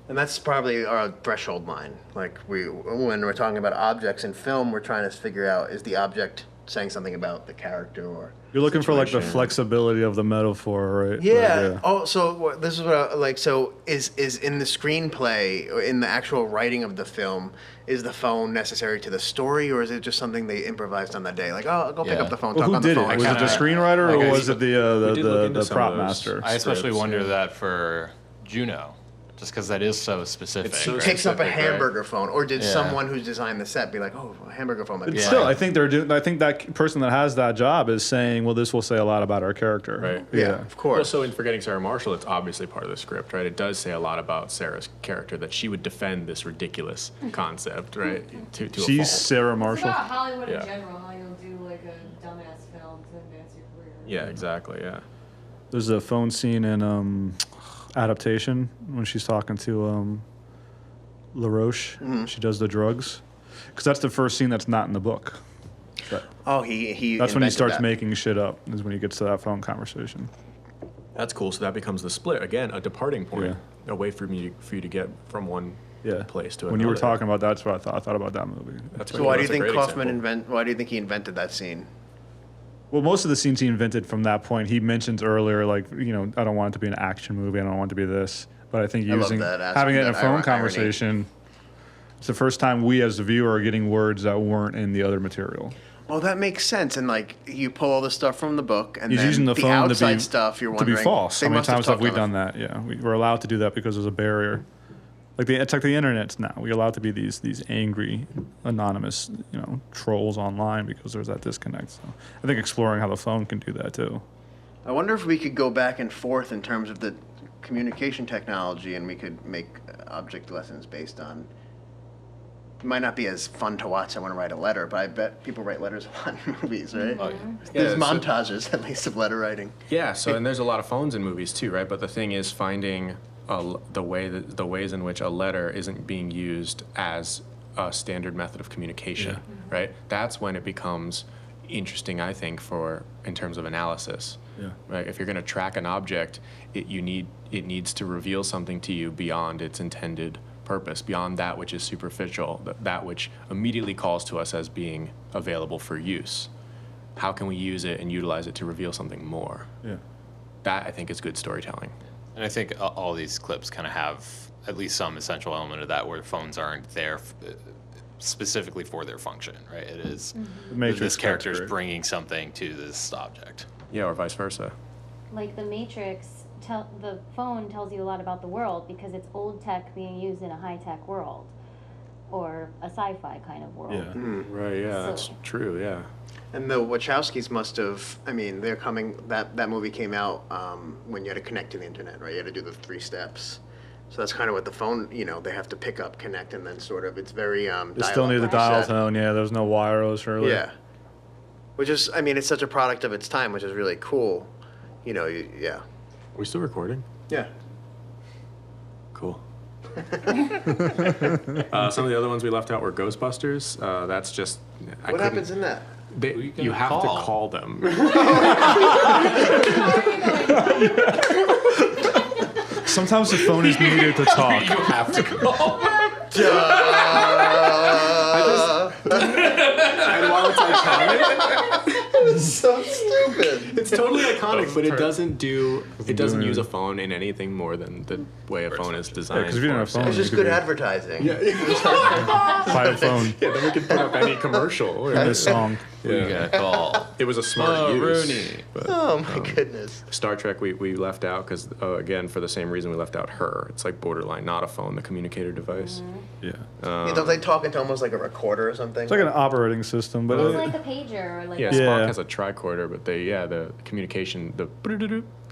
And that's probably our threshold line. Like when we're talking about objects in film, we're trying to figure out, is the object saying something about the character or You're looking for like the situation. flexibility of the metaphor, right? yeah. Like, Oh, so this is what so is in the screenplay or in the actual writing of the film, is the phone necessary to the story, or is it just something they improvised on that day? Like, oh, I'll go pick Yeah. up the phone, Well, talk who on the did it? phone. Was it the kinda- screenwriter like or I was said, it we did look into the some prop of those. master? I especially Scripts, wonder yeah. that for Juno, just because that is so specific. It's so right? Picks up a specific, right? hamburger phone, or did Yeah. someone who designed the set be like, oh, a hamburger phone might be It's Yeah. Still, I think they're doing. I think that person that has that job is saying, "Well, this will say a lot about our character." Right. Yeah, of course. Also, in Forgetting Sarah Marshall, it's obviously part of the script, right? It does say a lot about Sarah's character, that she would defend this ridiculous concept, right? To a She's fault. Sarah It's Marshall. about Hollywood Yeah. in general, how you'll do like a dumbass film to advance your career. Yeah, exactly, yeah. There's a phone scene in Adaptation when she's talking to LaRoche. She does the drugs, because that's the first scene that's not in the book. Oh, he That's when he invented starts that. making shit up. Is when he gets to that phone conversation. That's cool. So that becomes the split again, a departing point, a way for you to get from one place to another. When you were talking about that, that's what I thought. I thought about that movie. So why do you think Why do you think he invented that scene? Well, most of the scenes he invented from that point, he mentions earlier, like, you know, I don't want it to be an action movie. I don't want it to be this. But I think having it in a phone conversation, it's the first time we as the viewer are getting words that weren't in the other material. Well, that makes sense. And like, you pull all the stuff from the book, and he's then using the phone outside stuff, you're wondering, to be false. How many times have we done that? Yeah, we're allowed to do that because there's a barrier. Like it's like the internet now. We're allowed to be these angry, anonymous, you know, trolls online because there's that disconnect. So I think exploring how the phone can do that too. I wonder if we could go back and forth in terms of the communication technology, and we could make object lessons based on. It might not be as fun to watch. I want to write a letter, but I bet people write letters a lot in movies, right? Oh, yeah. There's montages, at least, of letter writing. Yeah. So and there's a lot of phones in movies too, right? But the thing is finding the ways in which a letter isn't being used as a standard method of communication, right? That's when it becomes interesting, I think, in terms of analysis. Yeah. Right. If you're going to track an object, it needs to reveal something to you beyond its intended purpose, beyond that which is superficial, that which immediately calls to us as being available for use. How can we use it and utilize it to reveal something more? Yeah. That, I think, is good storytelling. And I think all these clips kind of have at least some essential element of that, where phones aren't there specifically for their function, right? It is this character's bringing something to this object. Yeah, or vice versa. Like the Matrix, the phone tells you a lot about the world because it's old tech being used in a high-tech world, or a sci-fi kind of world. Yeah. Right. Yeah, that's true. Yeah. And the Wachowskis must have, I mean, that movie came out when you had to connect to the internet, right? You had to do the 3 steps. So that's kind of what the phone, you know, they have to pick up, connect, and then sort of, it's very It still needed the dial tone, there's no wireless really. Yeah. Which is, I mean, it's such a product of its time, which is really cool. You know, yeah. Are we still recording? Yeah. Cool. Some of the other ones we left out were Ghostbusters. That's just... What happens in that? You have to call them. Sometimes the phone is needed to talk. You have to call. And while it's iconic, so stupid. it's totally iconic, but it doesn't use a phone in anything more than the way a phone is designed. Because if you don't have a phone, It's just good advertising. Yeah. Buy a phone. Yeah, then we could put up any commercial. In this song. You gotta call. It was a smart use. Rooney. But, Oh my goodness. Star Trek we left out because, again, for the same reason we left out her. It's like borderline, not a phone, the communicator device. Yeah. Don't they talk into almost like a recorder or something? It's like an operating system, but It's like a pager or like Yeah, a, Spock has a tricorder, but the communication, the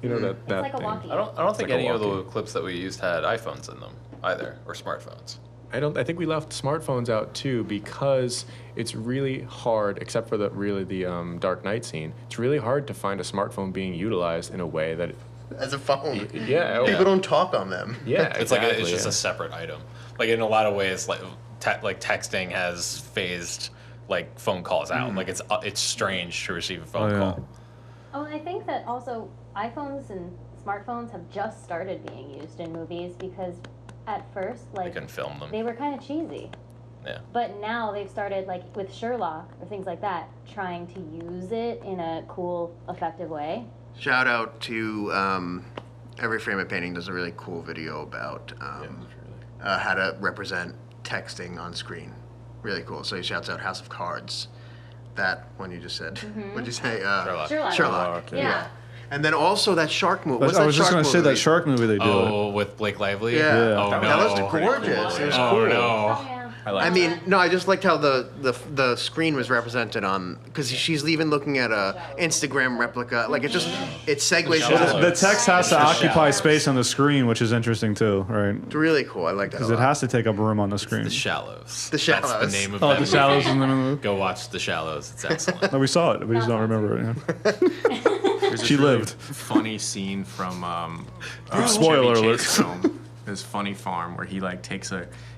you know that it's like a thing. walkie. I don't think like a any of the walkie. clips that we used had iPhones in them either, or smartphones. I think we left smartphones out too because it's really hard, except for the Dark Knight scene. It's really hard to find a smartphone being utilized in a way that. As a phone. Yeah. People don't talk on them. Yeah, It's exactly, it's just a separate item. Like in a lot of ways, like texting has phased like phone calls out. Like it's strange to receive a phone call. Oh, and I think that also iPhones and smartphones have just started being used in movies because at first, like, They can film them. they were kind of cheesy. Yeah. But now they've started, like, with Sherlock or things like that, trying to use it in a cool, effective way. Shout out to Every Frame of Painting does a really cool video about how to represent texting on screen. Really cool. So he shouts out House of Cards. That one you just said. What'd you say? Sherlock. Yeah. And then also that shark movie. I was just going to say that shark movie they do. Oh, with Blake Lively? Yeah. Oh, no. That was gorgeous. It was Oh, cool. no. Oh, yeah. I mean, no, I just liked how the screen was represented on, because she's even looking at a Instagram replica. Like it segues into The text has to occupy space on the screen, which is interesting too, right? It's really cool. I like that. Because it has to take up room on the screen. The Shallows. The Shallows. That's the name of Oh, that The movie. Shallows in the movie? Go watch The Shallows. It's excellent. No, we saw it. We just don't remember it. Yeah. There's this She really lived. funny scene from Spoiler Chevy alert. Chase film this funny farm where he like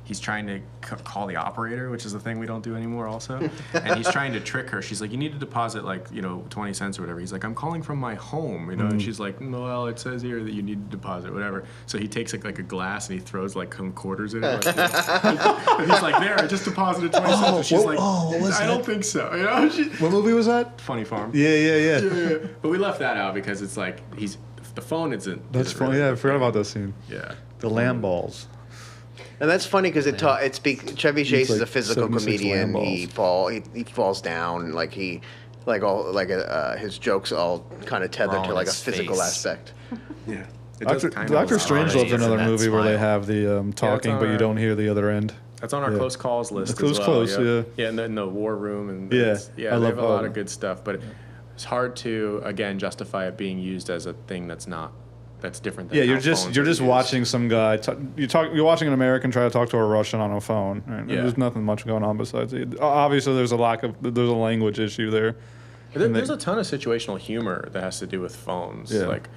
he's trying to call the operator, which is the thing we don't do anymore also. And he's trying to trick her. She's like, you need to deposit like, 20 cents or whatever. He's like, I'm calling from my home, and she's like, well, it says here that you need to deposit whatever. So he takes like a glass and he throws like some quarters in it. Like, and he's like, there, I just deposited 20 cents. And she's like, what was I don't think so. What movie was that? Funny Farm. Yeah. But we left that out because it's like the phone isn't. That's isn't funny. really Yeah, I the forgot thing. about that scene. Yeah. The lamb balls. And that's funny because Chevy Chase is a like physical 76 comedian. lamb He falls down like his jokes all kind of tethered Raw to in like a his physical face. aspect. Yeah. Doctor Strangelove's another movie where they have the talking, on but you our- don't hear the other end. That's on our close calls list. Close as well. Close, yeah. Yeah, and then the war room and Yeah, it's- I they love have a lot all of good stuff, but it's hard to again justify it being used as a thing that's different. Than Yeah, how you're just phones are used. watching some guy. You're watching an American try to talk to a Russian on a phone. Right? Yeah. There's nothing much going on besides it. Obviously, there's a language issue there. There's a ton of situational humor that has to do with phones. Yeah. Like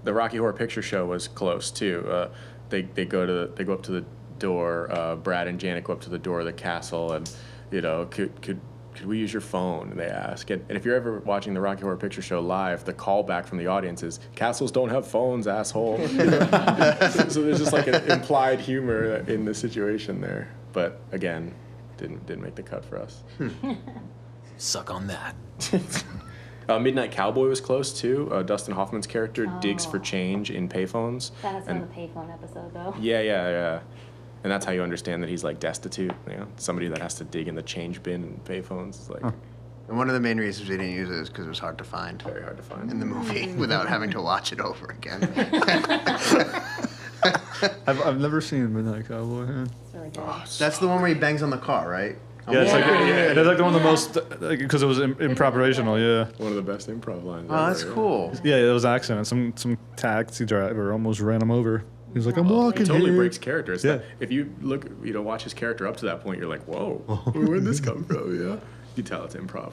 the Rocky Horror Picture Show was close too. They go up to the door. Brad and Janet go up to the door of the castle, and could we use your phone? And they ask. And if you're ever watching the Rocky Horror Picture Show live, the callback from the audience is, "Castles don't have phones, asshole." So there's just like an implied humor in the situation there. But again, didn't make the cut for us. Suck on that. Midnight Cowboy was close too. Dustin Hoffman's character digs for change in payphones. That has been the payphone episode, though. Yeah. And that's how you understand that he's like destitute. Somebody that has to dig in the change bin and payphones. It's like And one of the main reasons we didn't use it is because it was hard to find. Very hard to find. In the movie without having to watch it over again. I've never seen Midnight Cowboy. Yeah. It's really good. That's the one where he bangs on the car, right? Yeah, it's that's like one of the most because it was improvisational. Yeah. One of the best improv lines. Oh, that's cool. Yeah, it was accident. Some taxi driver almost ran him over. He's like, I'm walking It totally here. breaks character. It's Yeah. that if you look, watch his character up to that point, you're like, whoa, where'd this come from? Yeah. You tell it's improv.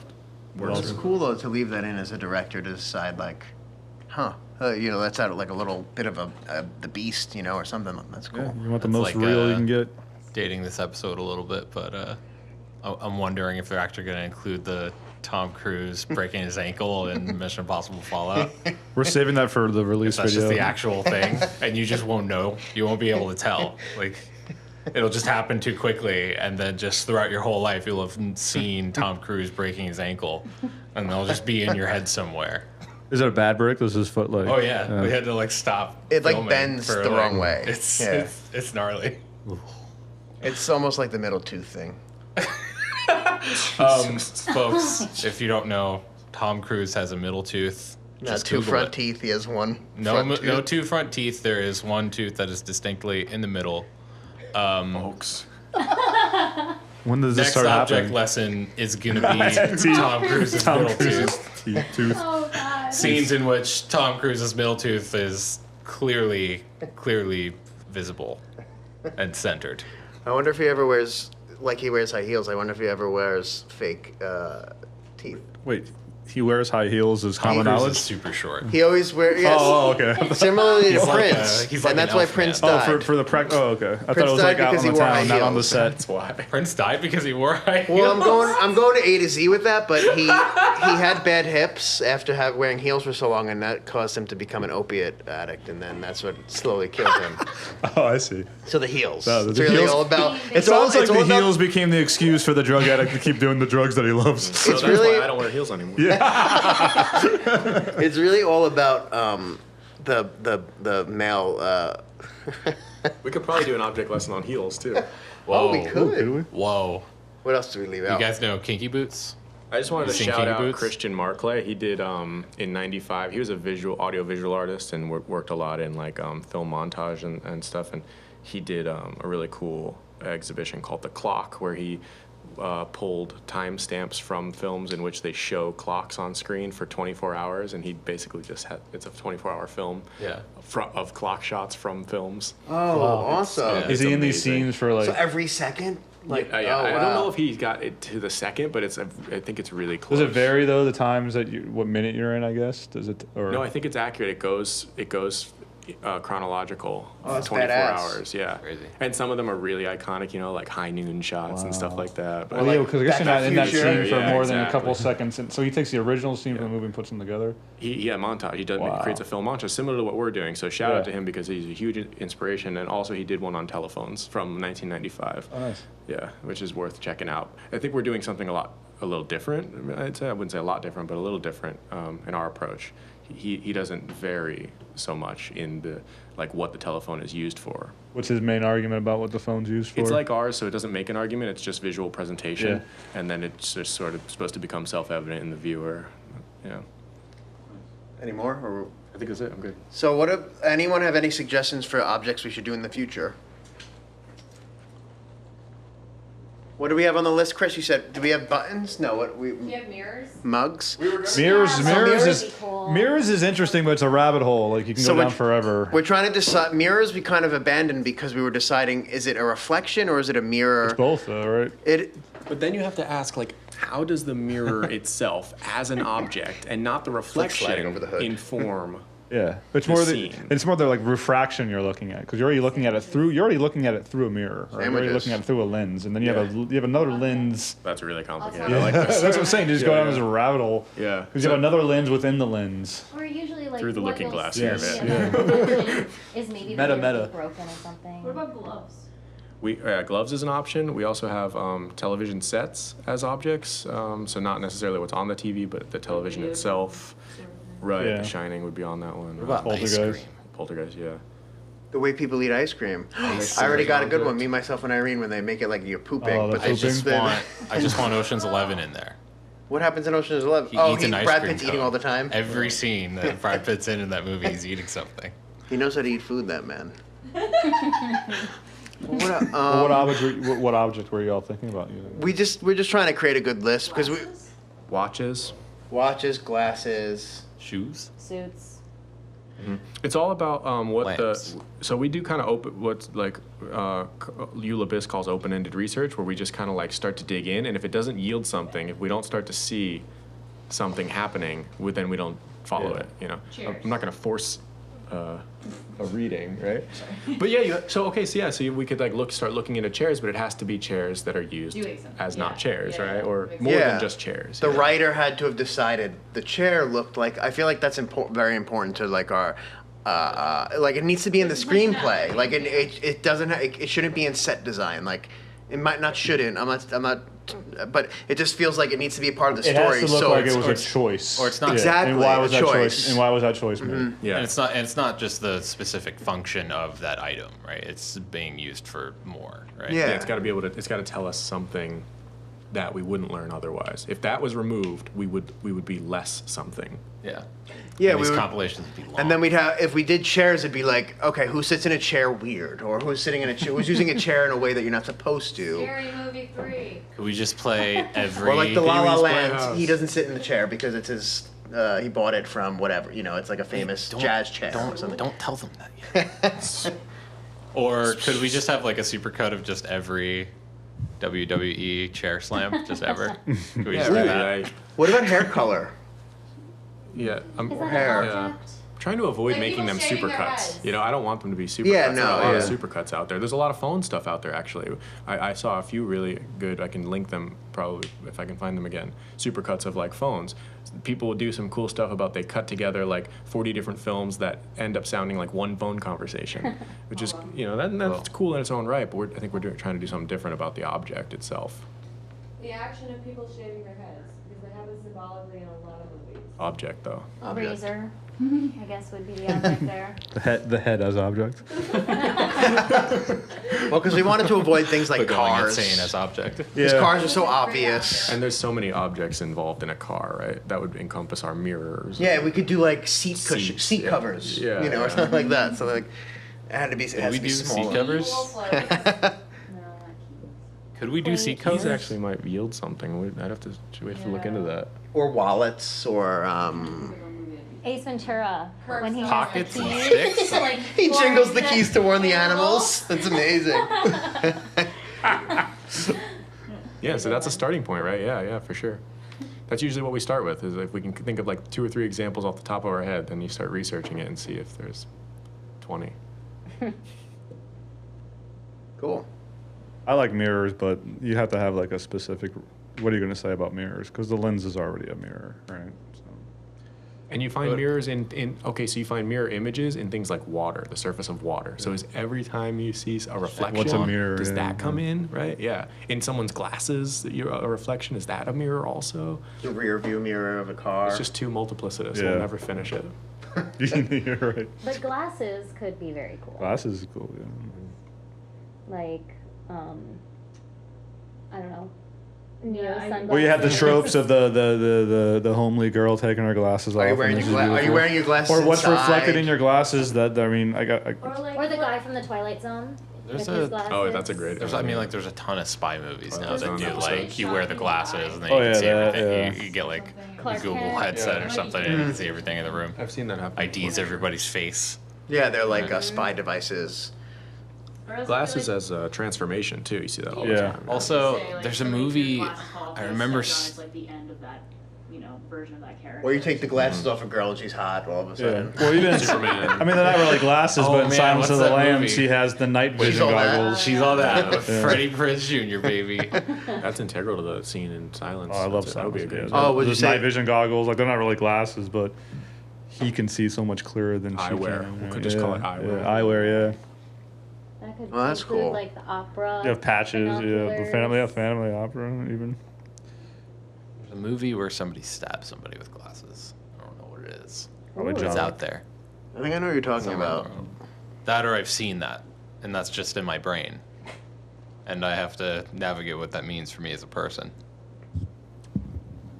It's cool though to leave that in as a director to decide like, that's out like a little bit of the beast, or something. That's cool. Yeah, you want the It's most like, real you can get. Dating this episode a little bit, but I'm wondering if they're actually going to include the Tom Cruise breaking his ankle in Mission Impossible Fallout. We're saving that for the release That's video. just the actual thing, and you just won't know. You won't be able to tell. Like, it'll just happen too quickly, and then just throughout your whole life, you'll have seen Tom Cruise breaking his ankle, and they'll just be in your head somewhere. Is it a bad break? Does his foot like? Oh yeah, we had to like stop. It like filming bends for, the like, wrong way. It's gnarly. It's almost like the middle tooth thing. Folks, if you don't know, Tom Cruise has a middle tooth. Not Just two Google front it. teeth. He has one. No, front no tooth. two front teeth. There is one tooth that is distinctly in the middle. Folks. When does this Next start object happening? lesson is gonna be Tom Cruise's middle tooth. Tooth. Oh, God. Scenes in which Tom Cruise's middle tooth is clearly visible and centered. I wonder if he ever wears, like he wears high heels, I wonder if he ever wears fake teeth. Wait, he wears high heels as common Tom Cruise knowledge? is super short. He always wears, yes. Oh, okay. Similarly to He's like Prince. he's like and that's an why elf Prince man. died. For the Oh, okay. I thought Prince it was like died out because on he the wore town, high not on the heels. set. That's why. Prince died because he wore high heels. Well, I'm going to A to Z with that, but he had bad hips after wearing heels for so long, and that caused him to become an opiate addict, and then that's what slowly killed him. Oh, I see. So the heels. No, the it's really heels- all about. It It's all, sounds like it's all the about, heels became the excuse for the drug addict to keep doing the drugs that he loves. So It's that's really- why I don't wear heels anymore. It's really all about the male. We could probably do an object lesson on heels too. Oh, we Whoa. could. Whoa. What else do we leave You out? guys know Kinky Boots? I just wanted You to seen shout Kinky out Boots? Christian Marclay. He did in '95. He was a audio-visual artist and worked a lot in like film montage and stuff. And he did a really cool exhibition called The Clock, where he pulled timestamps from films in which they show clocks on screen for 24 hours, and he basically just had it's a 24-hour film Yeah. of clock shots from films. Oh, awesome. yeah. Is he in these amazing. scenes for like? So every second? Like, I oh, don't wow. know if he got it to the second, but I think it's really close. Does it vary though? The times that what minute you're in? I guess does it? Or No, I think it's accurate. It goes. chronological. Oh, that's 24 badass. hours, yeah. Crazy. And some of them are really iconic, like high noon shots and stuff like that. But Well, yeah, because I guess Back you're to not the in that Future. scene for Yeah, more than a couple exactly. seconds. And so he takes the original scene from the movie and puts them together. he montage. He does Wow. creates a film montage similar to what we're doing. So shout out Yeah. to him because he's a huge inspiration. And also he did one on telephones from 1995. Oh, nice. Yeah, which is worth checking out. I think we're doing something a little different. I mean, I wouldn't say a lot different, but a little different in our approach. He doesn't vary so much in the what the telephone is used for. What's his main argument about what the phone's used for? It's like ours, so it doesn't make an argument. It's just visual presentation, Yeah. and then it's just sort of supposed to become self-evident in the viewer. Yeah, Any more? Or, I think that's it. I'm good. so what if anyone have any suggestions for objects we should do in the future? What do we have on the list, Chris? You said, do we have buttons? No, what we Do you have mirrors? mugs? Mirrors, Yeah, mirrors mirrors is would be cool. mirrors is interesting, but it's a rabbit hole. Like you can So go down which- forever. We're trying to decide. Mirrors we kind of abandoned because we were deciding: is it a reflection or is it a mirror? It's both, though, right? It. But then you have to ask, how does the mirror itself, as an object, and not the reflection, sliding over the hood. inform? Yeah, it's The more scene. it's more the refraction you're looking at because you're already looking at it through a mirror. Right? You're already Sandwiches. looking at it through a lens, and then you have another lens. That's really complicated. Yeah. I like this. That's what I'm saying. You just go Yeah, down yeah. as a rabbit hole. Yeah. Because you have another lens within the lens. Or usually like Through the what looking you'll glass see here, in man. the reflection is maybe Meta, the mirror's, meta. like, broken or something. What about gloves? Gloves is an option. We also have television sets as objects. So not necessarily what's on the TV, but the television Video itself. sort of thing. Right. Yeah. The Shining would be on that one. What about ice Poltergeist. cream? Poltergeist, yeah. The way people eat ice cream. Ice I already cream got a good one. object. Me, myself, and Irene when they make it like you're pooping. Oh, the but they pooping? I just want Ocean's 11 in there. What happens in Ocean's 11? He Oh, eats an ice Brad cream Pitt's eating cone. all the time. Every scene that Brad Pitt's in that movie, he's eating something. He knows how to eat food. That man. What, What object were you all thinking about using? we're just trying to create a good list because we Glasses? Watches. watches, glasses. Shoes? Suits. It's all about what Lamps. so we do kind of open what's Eula Biss calls open-ended research, where we just kind of start to dig in, and if it doesn't yield something, if we don't start to see something happening, then we don't follow Yeah. it. Cheers. I'm not going to force a reading, right? But yeah, so we could start looking into chairs, but it has to be chairs that are used Doing something. as Yeah. not chairs, Yeah, right? yeah. Or Makes more sense. than Yeah. just chairs. The yeah. writer had to have decided the chair looked like. I feel like that's very important to our. It needs to be in the There's screenplay. functionality. Like it doesn't. It shouldn't be in set design. Like it might not shouldn't. I'm not. But it just feels like it needs to be a part of the It story. has to look so like it's, it was a choice. or it's not- Exactly, And why a was that choice. choice? And why was that choice made? Yeah. And it's not just the specific function of that item, right? It's being used for more, right? Yeah. Yeah, it's got to be able to. It's got to tell us something that we wouldn't learn otherwise. If that was removed, we would be less something. Yeah. Yeah, And we these would- compilations would be long. And then we'd have, if we did chairs, it'd be like, okay, who sits in a chair weird, or who's sitting in a chair, who's using a chair in a way that you're not supposed to, Scary Movie 3. Could we just play every? or like the La La Pee-wee's Land, Playhouse. he doesn't sit in the chair because it's his, he bought it from whatever, it's like a famous Don't- jazz chair or Don't something. don't tell them that yet. Or could we just have like a supercut of just every WWE chair slam, just ever? Could we just do that? What about hair color? Yeah, I'm Is that Hair. an Yeah. object? trying to avoid Like making people them shaving their supercuts. heads. I don't want them to be supercuts. Yeah, There are no, a lot of yeah. supercuts out there. There's a lot of phone stuff out there, actually. I saw a few really good, I can link them probably if I can find them again, supercuts of phones. People will do some cool stuff about they cut together 40 different films that end up sounding like one phone conversation, which is, that's cool in its own right, but I think we're trying to do something different about the object itself. The action of people shaving their heads, because they have it symbolically in a lot of movies. Object, though. Razor, I guess would be the object there. The head as object. Well, because we wanted to avoid things like But going cars. insane as object. Because cars are so obvious. And there's so many objects involved in a car, right? That would encompass our mirrors. Yeah, we could do seat cushion, Seats, seat yeah. covers, Yeah, or yeah. something like that. So it had to be. It Could has we to be do seat smaller. covers? Wolf lights. No, not keys. Could we do seat Keys covers? These actually might yield something. I'd have to look into that. Or wallets, or Ace Ventura, Perks when he has Pockets the and keys. sticks? like, he jingles the flies keys to warn the animals. That's amazing. Yeah, so that's a starting point, right? Yeah, for sure. That's usually what we start with, is if we can think of 2 or 3 examples off the top of our head, then you start researching it and see if there's 2020. Cool. I like mirrors, but you have to have like a specific. What are you going to say about mirrors? Because the lens is already a mirror, right? So. And you find mirrors in okay, so you find mirror images in things like water, the surface of water. So is every time you see a reflection, What's a mirror? does Yeah, that come in, right? Yeah. In someone's glasses, a reflection, is that a mirror also? The rear view mirror of a car. It's just too multiplicitous. Yeah. We'll never finish it. You're right. But glasses could be very cool. Glasses is cool. Yeah. Like, I don't know. Neo Yeah, sunglasses. Where you have the tropes of the homely girl taking her glasses off. Are you and wearing this your is are you beautiful. wearing your glasses Or what's inside? reflected in your glasses? That I mean, Or Or the guy from the Twilight Zone. There's with his a- glasses. Oh, that's a great. There's, I mean, like, there's a ton of spy movies now There's that a do, ton of like, you wear the glasses and then Oh, you can yeah, see that, everything. yeah. You get, like, a Clark Google Kent. headset Yeah. or something and you can see everything in the room. I've seen that happen. IDs everybody's face. Yeah, they're like spy devices. Or else I feel Glasses like- as a transformation too. You see that all Yeah. the time. Also, say, like, there's a somebody with movie, glasses fall off I the remember step down, s- it's like the end of that, version of that character. Or you take the glasses off a girl and she's hot all of a Yeah. sudden. Well, even Superman. I mean, they're not really glasses, Oh, but in man, Silence what's of the that Lambs, movie? she has the night She's vision all that. goggles. She's all that with Yeah. Freddie Prinze Jr., baby. That's integral to the scene in Silence. Oh, I love That would be a Silence. good. Yeah. Oh, what'd you Those say? night vision goggles, like they're not really glasses, but he can see so much clearer than she Eyewear. can. We right? could just call it Yeah. eyewear. Yeah, eyewear, That could Well, that's include, cool. like the opera. yeah. You have patches, yeah. The binoculars. family opera, even. There's a movie where somebody stabs somebody with glasses. I don't know what it is. Probably But it's John. out there. I think I know what you're talking Somewhere in the about. world. That or I've seen that. And that's just in my brain. And I have to navigate what that means for me as a person.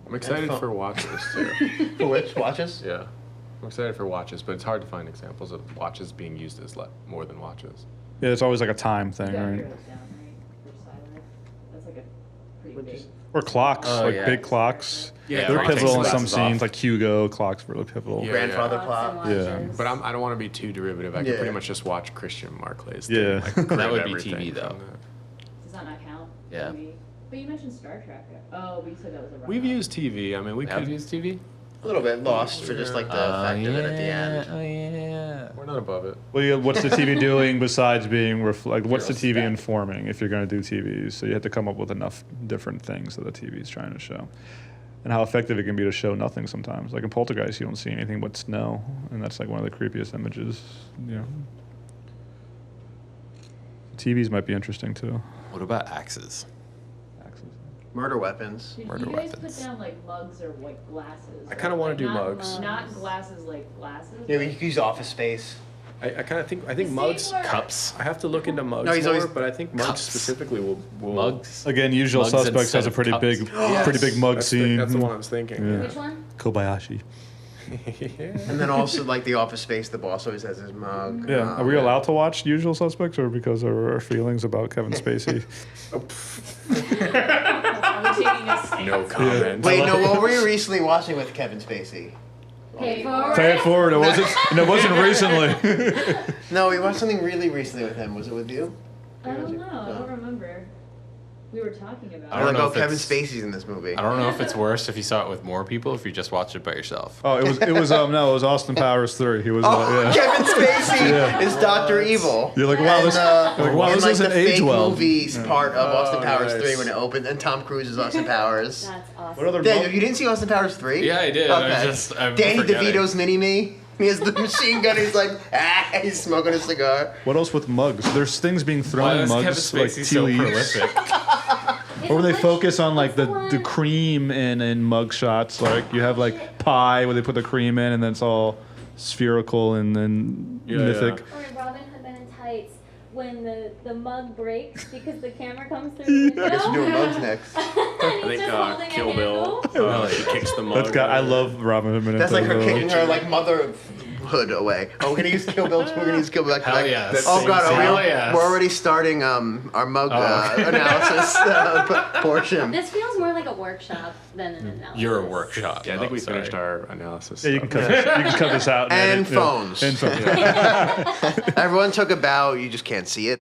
I'm excited fun. for watches too. For which watches? Yeah, I'm excited for watches, but it's hard to find examples of watches being used as more than watches. Yeah, it's always like a time thing, You got right? heroes down, right? For silent. That's like a pretty big. Or clocks, Oh, like yeah. big clocks. Yeah, They're where he takes pivotal in the some glasses scenes, off. like Hugo. Clocks really pivotal. Yeah. Grandfather Clocks clock. and Yeah. watches. But I don't want to be too derivative. I Yeah. can pretty much just watch Christian Marclay's. Yeah. Like, That grab would be everything TV though. from that. Does that not count? Yeah. TV? But you mentioned Star Trek. Oh, but you said that was a We've run-off. used TV. I mean, we Have could. you used TV? A little bit lost for just like the fact of it at the end. Oh, yeah. We're not above it. Well, what's the TV doing besides being like? What's the Zero TV step. informing if you're going to do TVs? So you have to come up with enough different things that the TV is trying to show, and how effective it can be to show nothing sometimes. Like in Poltergeist, you don't see anything but snow, and that's like one of the creepiest images. You know, TVs might be interesting too. What about axes? Murder weapons. Did Murder you guys weapons. put down like mugs or like glasses? I kinda wanna do not, mugs. Not glasses like glasses. Yeah, we could use Office Space. I kind of think. I think The mugs. stapler- Cups. I have to look into mugs No, he's more, always- but I think mugs Cups. specifically will. Mugs? Again, Usual Mugs Suspects instead has a of pretty cups. big, Yes. pretty big mug That's scene. that's the one I was thinking. Yeah. Which one? Kobayashi. And then also like the Office Space, the boss always has his mug. Yeah. Are we allowed to watch Usual Suspects, or because of our feelings about Kevin Spacey? Are we taking a stance? No comment. Wait, no, what were you recently watching with Kevin Spacey? Pay forward. Pay it forward. It wasn't. And it wasn't recently. No, we watched something really recently with him. Was it with you? I don't know. I don't remember. We were talking about. I You're don't like, know oh, if Kevin it's- Spacey's in this movie. I don't know if it's worse if you saw it with more people, or if you just watched it by yourself. Oh, it was Austin Powers 3. He was Oh, yeah. Kevin Spacey Yeah. is Doctor Evil. You're like, wow, this, And, you're like, wow, in this like doesn't the age fake well. movies part of Austin Powers nice. 3 when it opened, and Tom Cruise is Austin Powers. That's awesome. What other Daniel, you didn't see Austin Powers 3? Yeah, I did. I was just- I'm Danny forgetting. DeVito's Mini-Me. He has the machine gun. He's like, he's smoking a cigar. What else with mugs? There's things being thrown Why in is mugs Kevin like Spacey tea so leaves. prolific? Or when they It's focus on like what's the one? cream in mug shots, like you have like pie where they put the cream in and then it's all spherical and then Yeah, mythic. Or in Robin Hood Men in Tights, when the mug breaks because the camera comes through the I guess we're window. doing mugs next. I think Kill Bill. She kicks the mug. That's got. I love Robin Hood Men in That's like her Tights. kicking her like motherhood away. Oh, we're gonna use Kill Bill. We're gonna use Kill Bill back to Hell back. yes. Oh god, Hell yes. we're already starting our mug Oh. analysis portion. This feels more like a workshop than an analysis. You're a workshop. Yeah, I think Oh, we sorry. finished our analysis. Yeah, you can cut this. You can cut this out. And edit, yeah. phones. And phones. Everyone took a bow. You just can't see it.